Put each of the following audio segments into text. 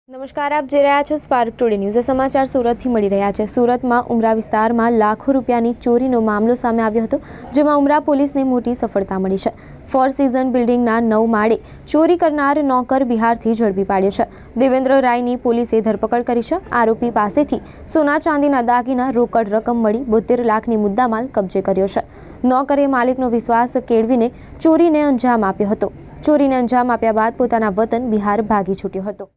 નમસ્કાર, આપ જોઈ રહ્યા છો સ્પાર્ક ટુડે ન્યૂઝ। સમાચાર સુરતથી મળી રહ્યા છે। સુરતમાં ઉમરા વિસ્તારમાં લાખો રૂપિયાની ચોરીનો મામલો સામે આવ્યો હતો, જેમાં ઉમરા પોલીસને મોટી સફળતા મળી છે। ફોર સીઝન બિલ્ડિંગના 9 માળે ચોરી કરનાર નોકર બિહારથી ઝડપી પાડ્યો છે। દેવેન્દ્ર રાયની પોલીસે ધરપકડ કરી છે। આરોપી પાસેથી સોના ચાંદીના દાગીના, રોકડ રકમ મળી 72 લાખની મુદ્દામાલ કબજે કર્યો છે। નોકરે માલિકનો વિશ્વાસ કેળવીને ચોરીને અંજામ આપ્યો હતો। ચોરીને અંજામ આપ્યા બાદ પોતાના વતન બિહાર ભાગી છૂટ્યો હતો।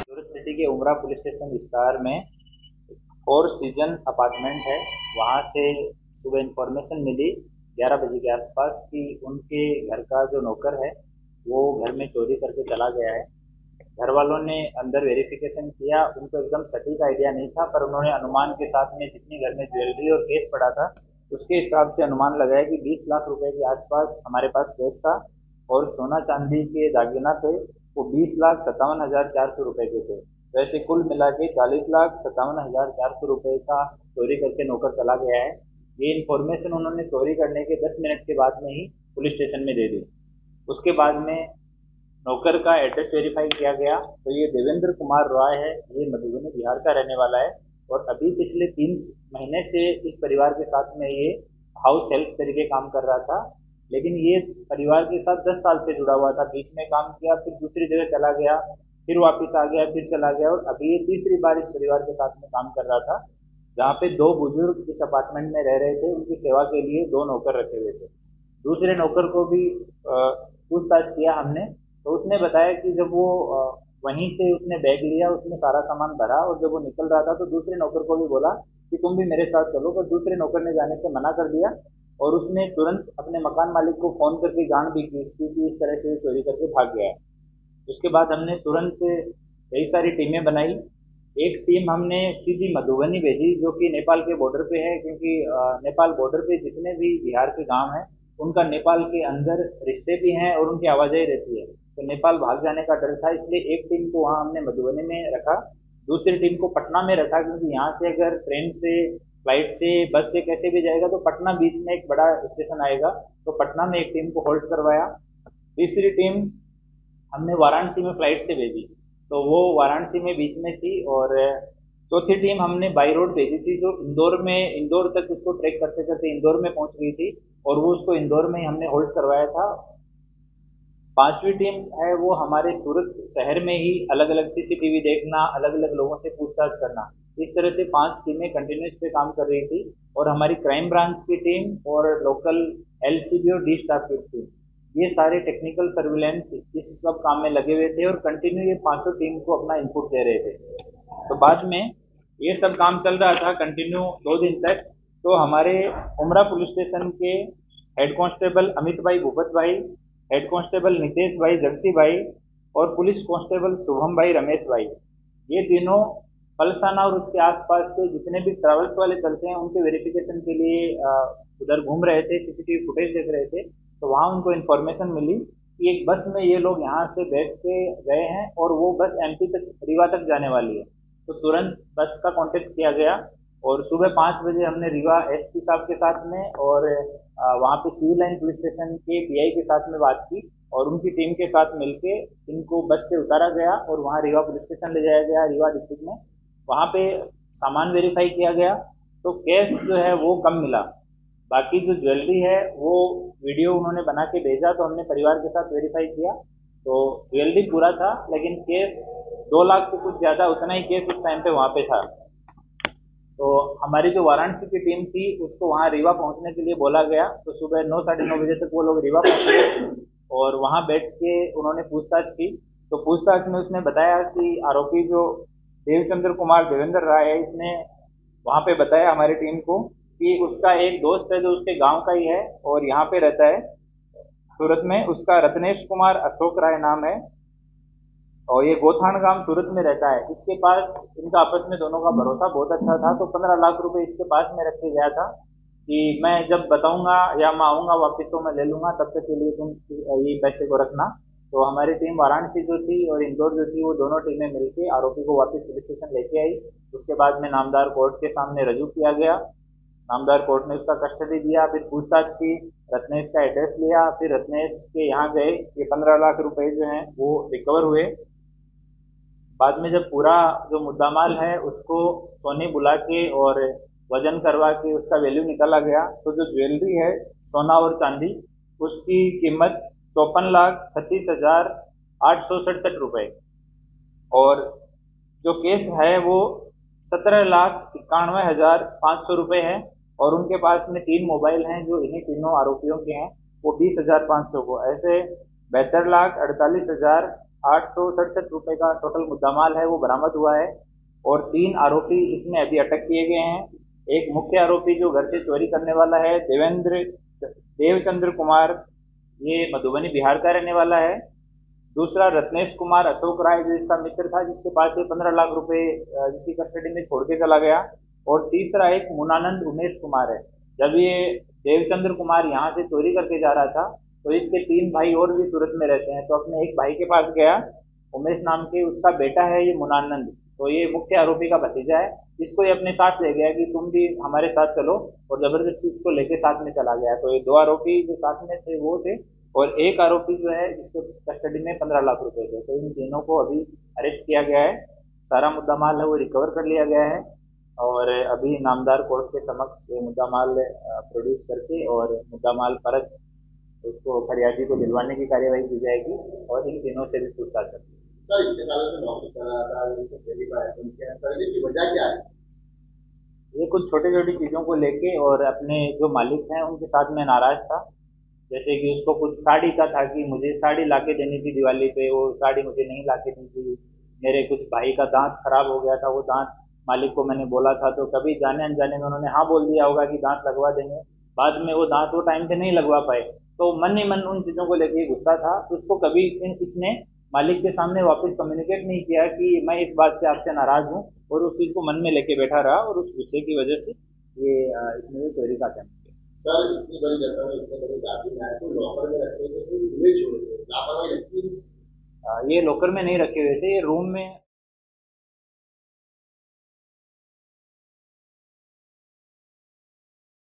सूरत सिटी के उमरा पुलिस स्टेशन विस्तार में फोर सीजन अपार्टमेंट है। वहाँ से सुबह इंफॉर्मेशन मिली 11 बजे के आसपास कि उनके घर का जो नौकर है वो घर में चोरी करके चला गया है। घर वालों ने अंदर वेरिफिकेशन किया, उनको एकदम सटीक आइडिया नहीं था, पर उन्होंने अनुमान के साथ में जितनी घर में ज्वेलरी और केस पड़ा था उसके हिसाब से अनुमान लगाया कि 20 लाख रुपए के आसपास हमारे पास केस था और सोना चांदी के दागिना थे वो 20,57,400 रुपए के थे। वैसे कुल मिला के 40,57,400 रुपए का चोरी करके नौकर चला गया है। ये इन्फॉर्मेशन उन्होंने चोरी करने के 10 मिनट के बाद में ही पुलिस स्टेशन में दे दी। उसके बाद में नौकर का एड्रेस वेरीफाई किया गया तो ये देवेंद्र कुमार रॉय है। ये मधुबनी बिहार का रहने वाला है और अभी पिछले 3 महीने से इस परिवार के साथ में ये हाउस हेल्प तरीके काम कर रहा था, लेकिन ये परिवार के साथ 10 साल से जुड़ा हुआ था। बीच में काम किया, फिर दूसरी जगह चला गया, फिर वापस आ गया, फिर चला गया और अभी ये तीसरी बार इस परिवार के साथ में काम कर रहा था, जहाँ पे 2 बुजुर्ग इस अपार्टमेंट में रह रहे थे। उनकी सेवा के लिए 2 नौकर रखे हुए थे। दूसरे नौकर को भी पूछताछ किया हमने, तो उसने बताया कि जब वो वहीं से उसने बैग लिया, उसमें सारा सामान भरा और जब वो निकल रहा था तो दूसरे नौकर को भी बोला कि तुम भी मेरे साथ चलो, पर दूसरे नौकर ने जाने से मना कर दिया और उसने तुरंत अपने मकान मालिक को फोन करके जान भी की इसकी कि इस तरह से चोरी करके भाग गया है। उसके बाद हमने तुरंत कई सारी टीमें बनाई। एक टीम हमने सीधी मधुबनी भेजी जो कि नेपाल के बॉर्डर पे है, क्योंकि नेपाल बॉर्डर पे जितने भी बिहार के गांव हैं उनका नेपाल के अंदर रिश्ते भी हैं और उनकी आवाजाही रहती है, तो नेपाल भाग जाने का डर था। इसलिए एक टीम को वहाँ हमने मधुबनी में रखा, दूसरी टीम को पटना में रखा, क्योंकि यहाँ से अगर ट्रेन से, फ्लाइट से, बस से कैसे भी जाएगा तो पटना बीच में एक बड़ा स्टेशन आएगा, तो पटना में एक टीम को होल्ड करवाया। तीसरी टीम हमने वाराणसी में फ्लाइट से भेजी, तो वो वाराणसी में बीच में थी। और चौथी टीम हमने बाई रोड भेजी थी जो इंदौर तक उसको ट्रैक करते करते इंदौर में पहुंच गई थी और वो उसको इंदौर में हमने होल्ड करवाया था। 5वीं टीम है वो हमारे सूरत शहर में ही अलग अलग CCTV देखना, अलग अलग लोगों से पूछताछ करना, इस तरह से 5 टीमें कंटिन्यूस पे काम कर रही थी। और हमारी क्राइम ब्रांच की टीम और लोकल LCB और D स्टाफ की टीम, ये सारे टेक्निकल सर्विलेंस इस सब काम में लगे हुए थे और कंटिन्यू ये 5 टीम को अपना इनपुट दे रहे थे। तो बाद में ये सब काम चल रहा था कंटिन्यू 2 दिन तक। तो हमारे उमरा पुलिस स्टेशन के हेड कांस्टेबल अमित भाई, भूपत भाई, हेड कांस्टेबल नितेश भाई, जगसी भाई और पुलिस कांस्टेबल शुभम भाई, रमेश भाई, ये तीनों पलसाना और उसके आसपास के जितने भी ट्रैवल्स वाले चलते हैं उनके वेरिफिकेशन के लिए उधर घूम रहे थे, CCTV फुटेज देख रहे थे। तो वहाँ उनको इन्फॉर्मेशन मिली कि एक बस में ये लोग यहाँ से बैठ के गए हैं और वो बस MP तक, रीवा तक जाने वाली है। तो तुरंत बस का कांटेक्ट किया गया और सुबह 5 बजे हमने रीवा SP साहब के साथ में और वहाँ पे सिविल लाइन पुलिस स्टेशन के PI के साथ में बात की और उनकी टीम के साथ मिलके इनको बस से उतारा गया और वहाँ रीवा पुलिस स्टेशन ले जाया गया, रीवा डिस्ट्रिक्ट में। वहाँ पे सामान वेरीफाई किया गया तो कैश जो है वो कम मिला, बाकी जो ज्वेलरी है वो वीडियो उन्होंने बना के भेजा, तो हमने परिवार के साथ वेरीफाई किया तो ज्वेलरी पूरा था, लेकिन केस 2 लाख से कुछ ज़्यादा उतना ही केस उस टाइम पे वहाँ पे था। तो हमारी जो वाराणसी की टीम थी उसको वहाँ रीवा पहुँचने के लिए बोला गया। तो सुबह 9 साढ़े 9 बजे तक वो लोग रीवा पहुँचे और वहाँ बैठ के उन्होंने पूछताछ की। तो पूछताछ में उसने बताया कि आरोपी जो देवचंद्र कुमार देवेंद्र राय है, इसने वहाँ पे बताया हमारी टीम को कि उसका एक दोस्त है जो उसके गांव का ही है और यहाँ पे रहता है सूरत में, उसका रत्नेश कुमार अशोक राय नाम है और ये गोथान गांव सूरत में रहता है। इसके पास इनका आपस में दोनों का भरोसा बहुत अच्छा था। तो 15 लाख रुपए इसके पास में रख के गया था कि मैं जब बताऊंगा या मैं आऊंगा वापस तो मैं ले लूंगा, तब तक के लिए तुम ये पैसे को रखना। तो हमारी टीम वाराणसी जो थी और इंदौर जो थी वो दोनों टीमें मिलकर आरोपी को वापस पुलिस स्टेशन लेके आई। उसके बाद में नामदार कोर्ट के सामने रजू किया गया। नामदार कोर्ट ने उसका कस्टडी दिया, फिर पूछताछ की, रत्नेश का एड्रेस लिया, फिर रत्नेश के यहाँ गए। ये 15 लाख रुपए जो हैं वो रिकवर हुए। बाद में जब पूरा जो मुद्दामाल है उसको सोनी बुला के और वजन करवा के उसका वैल्यू निकाला गया, तो जो ज्वेलरी है सोना और चांदी उसकी कीमत 54,36,867 रुपए और जो केस है वो 17,91,500 रुपए है। और उनके पास में 3 मोबाइल हैं जो इन्हीं तीनों आरोपियों के हैं, वो 20,500 को, ऐसे 72,48,867 रुपए का टोटल मुद्दामाल है वो बरामद हुआ है। और 3 आरोपी इसमें अभी अटक किए गए हैं। एक मुख्य आरोपी जो घर से चोरी करने वाला है देवचंद्र कुमार, ये मधुबनी बिहार का रहने वाला है। दूसरा रत्नेश कुमार अशोक राय जो इसका मित्र था, जिसके पास ये 15 लाख रुपए जिसकी कस्टडी में छोड़ के चला गया। और तीसरा एक मुनानंद उमेश कुमार है। जब ये देवचंद्र कुमार यहाँ से चोरी करके जा रहा था तो इसके 3 भाई और भी सूरत में रहते हैं, तो अपने एक भाई के पास गया, उमेश नाम के, उसका बेटा है ये मुनानंद, तो ये मुख्य आरोपी का भतीजा है। इसको ये अपने साथ ले गया कि तुम भी हमारे साथ चलो, और जबरदस्ती इसको लेके साथ में चला गया। तो ये 2 आरोपी जो साथ में थे वो थे, और एक आरोपी जो है जिसके कस्टडी में 15 लाख रुपए थे। तो इन तीनों को अभी अरेस्ट किया गया है। सारा मुद्दा माल है वो रिकवर कर लिया गया है और अभी नामदार कोर्ट के समक्ष ये मुद्दा माल प्रोड्यूस करके और मुद्दा माल परत उसको फरियादी को दिलवाने की कार्यवाही की जाएगी और इन तीनों से भी पूछताछ चलेगी। सर, इतने सालों से नौकरी कर रहा था, इनको पहली बार करने की वजह क्या है? ये कुछ छोटी छोटी चीज़ों को लेके और अपने जो मालिक हैं उनके साथ में नाराज था। जैसे कि उसको कुछ साड़ी का था कि मुझे साड़ी लाके देनी थी दिवाली पे, वो साड़ी मुझे नहीं लाके दी थी। मेरे कुछ भाई का दांत खराब हो गया था, वो दांत मालिक को मैंने बोला था, तो कभी जाने अनजाने में उन्होंने हाँ बोल दिया होगा कि दांत लगवा देंगे। बाद में वो दांत वो टाइम पे नहीं लगवा पाए, तो मन ही मन उन चीज़ों को लेके गुस्सा था। तो उसको कभी इसने मालिक के सामने वापस कम्युनिकेट नहीं किया कि मैं इस बात से आपसे नाराज हूँ, और उस चीज़ को मन में लेके बैठा रहा और उस गुस्से की वजह से ये इसने ये चोरी का अटेम्प्ट किया। सर, इतनी बड़ी जगह में इतने बड़े दादी है तो लॉकर में रखने के लिए छोड़ दिए, लापरवाही लगती है। ये लॉकर में नहीं रखे हुए थे, ये रूम में